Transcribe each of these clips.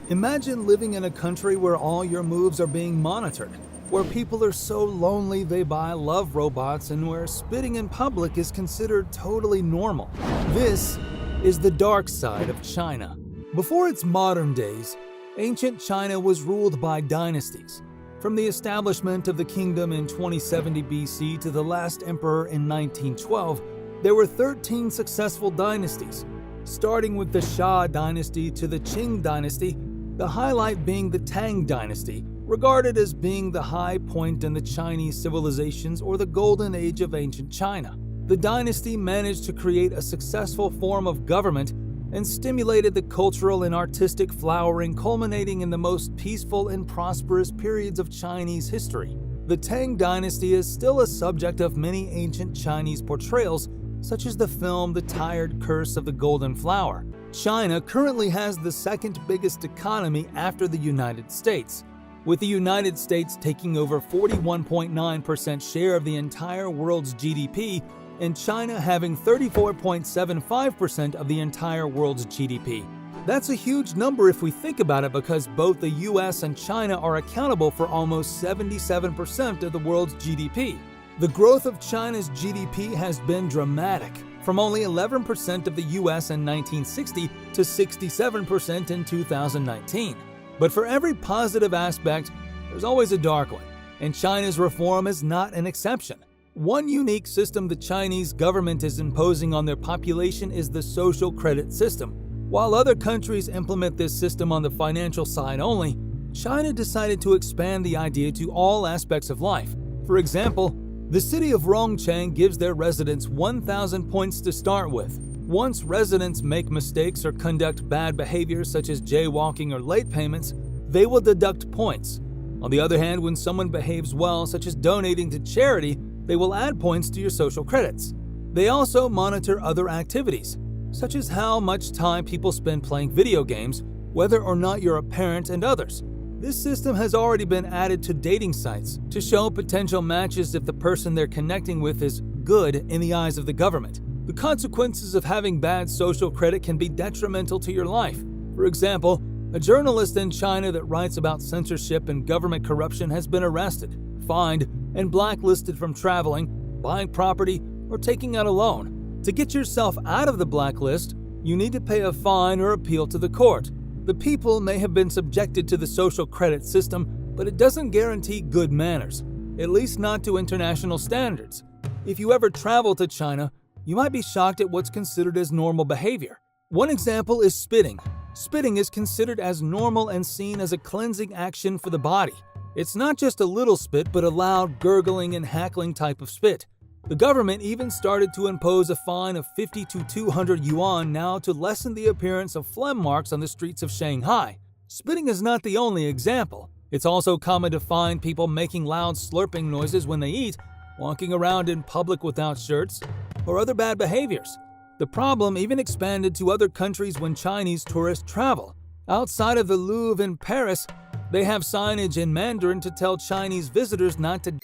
Imagine living in a country where all your moves are being monitored, where people are so lonely they buy love robots, and where spitting in public is considered totally normal. This is the dark side of China. Before its modern days, ancient China was ruled by dynasties. From the establishment of the kingdom in 2070 BC to the last emperor in 1912, there were 13 successful dynasties, starting with the Shah dynasty to the Qing dynasty, the highlight being the Tang dynasty, regarded as being the high point in the Chinese civilizations or the golden age of ancient China. The dynasty managed to create a successful form of government and stimulated the cultural and artistic flowering, culminating in the most peaceful and prosperous periods of Chinese history. The Tang dynasty is still a subject of many ancient Chinese portrayals, such as the film The Tired Curse of the Golden Flower. China currently has the second biggest economy after the United States, with the United States taking over 41.9% share of the entire world's GDP and China having 34.75% of the entire world's GDP. That's a huge number if we think about it, because both the US and China are accountable for almost 77% of the world's GDP. The growth of China's GDP has been dramatic, from only 11% of the US in 1960 to 67% in 2019. But for every positive aspect, there's always a dark one, and China's reform is not an exception. One unique system the Chinese government is imposing on their population is the social credit system. While other countries implement this system on the financial side only, China decided to expand the idea to all aspects of life. For example, the city of Rongcheng gives their residents 1,000 points to start with. Once residents make mistakes or conduct bad behaviors such as jaywalking or late payments, they will deduct points. On the other hand, when someone behaves well, such as donating to charity, they will add points to your social credits. They also monitor other activities, such as how much time people spend playing video games, whether or not you're a parent, and others. This system has already been added to dating sites to show potential matches if the person they're connecting with is good in the eyes of the government. The consequences of having bad social credit can be detrimental to your life. For example, a journalist in China that writes about censorship and government corruption has been arrested, fined, and blacklisted from traveling, buying property, or taking out a loan. To get yourself out of the blacklist, you need to pay a fine or appeal to the court. The people may have been subjected to the social credit system, but it doesn't guarantee good manners, at least not to international standards. If you ever travel to China, you might be shocked at what's considered as normal behavior. One example is spitting. Spitting is considered as normal and seen as a cleansing action for the body. It's not just a little spit, but a loud, gurgling, and hackling type of spit. The government even started to impose a fine of 50 to 200 yuan now to lessen the appearance of phlegm marks on the streets of Shanghai. Spitting is not the only example. It's also common to find people making loud slurping noises when they eat, walking around in public without shirts, or other bad behaviors. The problem even expanded to other countries when Chinese tourists travel. Outside of the Louvre in Paris, they have signage in Mandarin to tell Chinese visitors not to.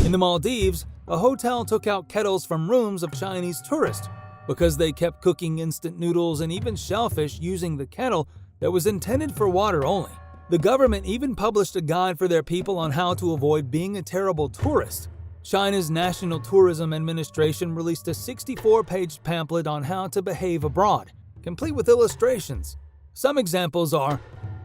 In the Maldives, a hotel took out kettles from rooms of Chinese tourists because they kept cooking instant noodles and even shellfish using the kettle that was intended for water only. The government even published a guide for their people on how to avoid being a terrible tourist. China's National Tourism Administration released a 64-page pamphlet on how to behave abroad, complete with illustrations. Some examples are: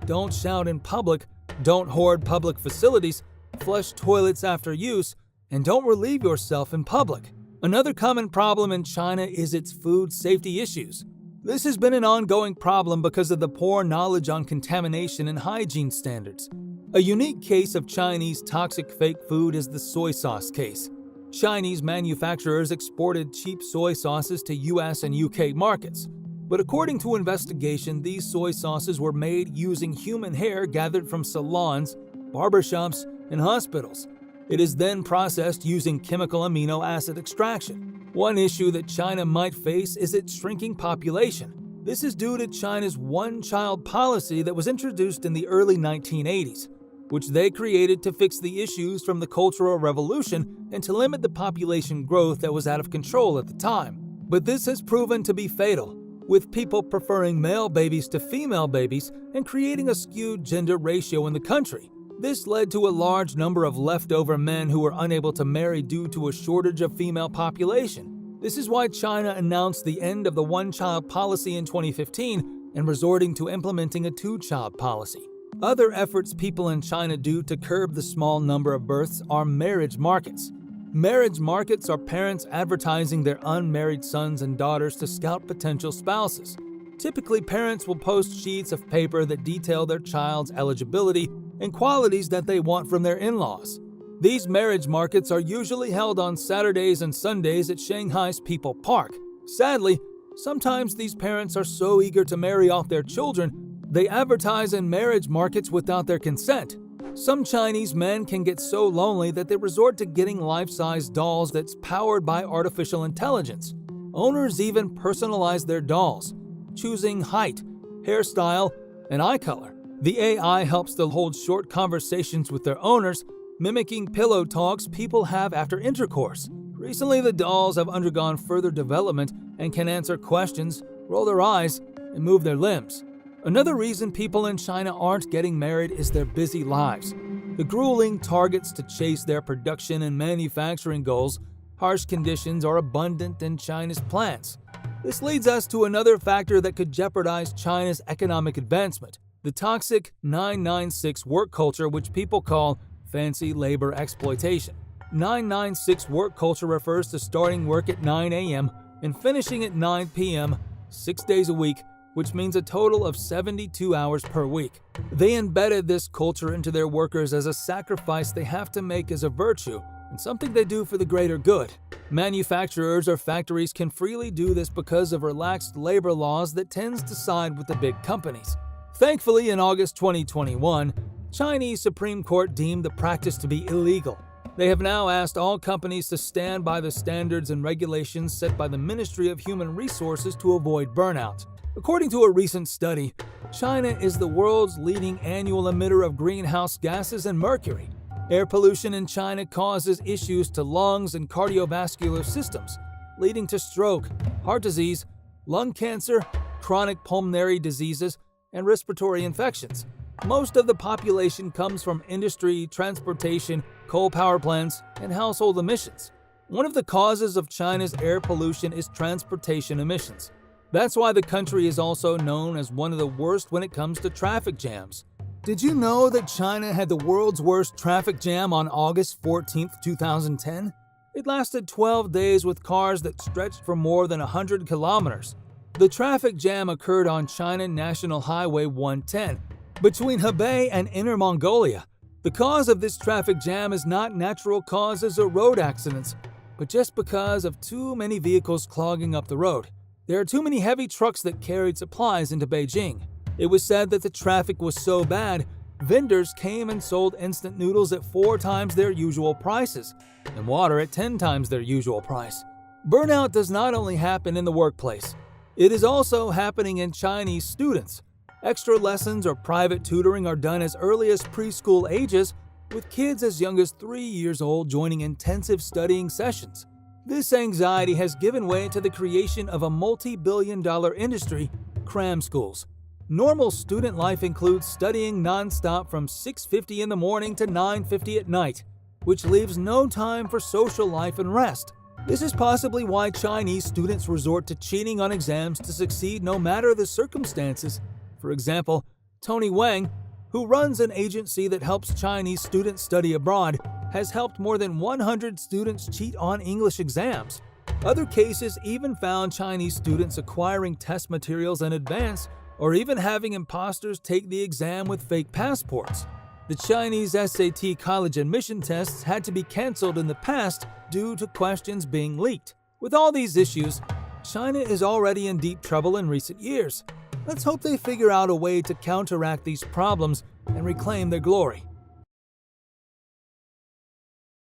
don't shout in public, don't hoard public facilities, flush toilets after use, and don't relieve yourself in public. Another common problem in China is its food safety issues. This has been an ongoing problem because of the poor knowledge on contamination and hygiene standards. A unique case of Chinese toxic fake food is the soy sauce case. Chinese manufacturers exported cheap soy sauces to US and UK markets. But according to investigation, these soy sauces were made using human hair gathered from salons, barbershops, and hospitals. It is then processed using chemical amino acid extraction. One issue that China might face is its shrinking population. This is due to China's one-child policy that was introduced in the early 1980s, which they created to fix the issues from the Cultural Revolution and to limit the population growth that was out of control at the time. But this has proven to be fatal. with people preferring male babies to female babies and creating a skewed gender ratio in the country. This led to a large number of leftover men who were unable to marry due to a shortage of female population. This is why China announced the end of the one-child policy in 2015 and resorting to implementing a two-child policy. Other efforts people in China do to curb the small number of births are marriage markets. Marriage markets are parents advertising their unmarried sons and daughters to scout potential spouses. Typically, parents will post sheets of paper that detail their child's eligibility and qualities that they want from their in-laws. These marriage markets are usually held on Saturdays and Sundays at Shanghai's People Park. Sadly, sometimes these parents are so eager to marry off their children, they advertise in marriage markets without their consent. Some Chinese men can get so lonely that they resort to getting life-size dolls that's powered by artificial intelligence. Owners even personalize their dolls, choosing height, hairstyle, and eye color. The AI helps them hold short conversations with their owners, mimicking pillow talks people have after intercourse. Recently, the dolls have undergone further development and can answer questions, roll their eyes, and move their limbs. Another reason people in China aren't getting married is their busy lives. The grueling targets to chase their production and manufacturing goals, harsh conditions are abundant in China's plants. This leads us to another factor that could jeopardize China's economic advancement: the toxic 996 work culture, which people call fancy labor exploitation. 996 work culture refers to starting work at 9 a.m. and finishing at 9 p.m. 6 days a week, which means a total of 72 hours per week. They embedded this culture into their workers as a sacrifice they have to make as a virtue and something they do for the greater good. Manufacturers or factories can freely do this because of relaxed labor laws that tends to side with the big companies. Thankfully, in August 2021, Chinese Supreme Court deemed the practice to be illegal. They have now asked all companies to stand by the standards and regulations set by the Ministry of Human Resources to avoid burnout. According to a recent study, China is the world's leading annual emitter of greenhouse gases and mercury. Air pollution in China causes issues to lungs and cardiovascular systems, leading to stroke, heart disease, lung cancer, chronic pulmonary diseases, and respiratory infections. Most of the population comes from industry, transportation, coal power plants, and household emissions. One of the causes of China's air pollution is transportation emissions. That's why the country is also known as one of the worst when it comes to traffic jams. Did you know that China had the world's worst traffic jam on August 14, 2010? It lasted 12 days with cars that stretched for more than 100 kilometers. The traffic jam occurred on China National Highway 110 between Hebei and Inner Mongolia. The cause of this traffic jam is not natural causes or road accidents, but just because of too many vehicles clogging up the road. There are too many heavy trucks that carried supplies into Beijing. It was said that the traffic was so bad, vendors came and sold instant noodles at 4 times their usual prices, and water at 10 times their usual price. Burnout does not only happen in the workplace, it is also happening in Chinese students. Extra lessons or private tutoring are done as early as preschool ages, with kids as young as 3 years old joining intensive studying sessions. This anxiety has given way to the creation of a multi-billion-dollar industry, cram schools. Normal student life includes studying non-stop from 6:50 in the morning to 9:50 at night, which leaves no time for social life and rest. This is possibly why Chinese students resort to cheating on exams to succeed no matter the circumstances. For example, Tony Wang, who runs an agency that helps Chinese students study abroad, has helped more than 100 students cheat on English exams. Other cases even found Chinese students acquiring test materials in advance or even having imposters take the exam with fake passports. The Chinese SAT college admission tests had to be canceled in the past due to questions being leaked. With all these issues, China is already in deep trouble in recent years. Let's hope they figure out a way to counteract these problems and reclaim their glory.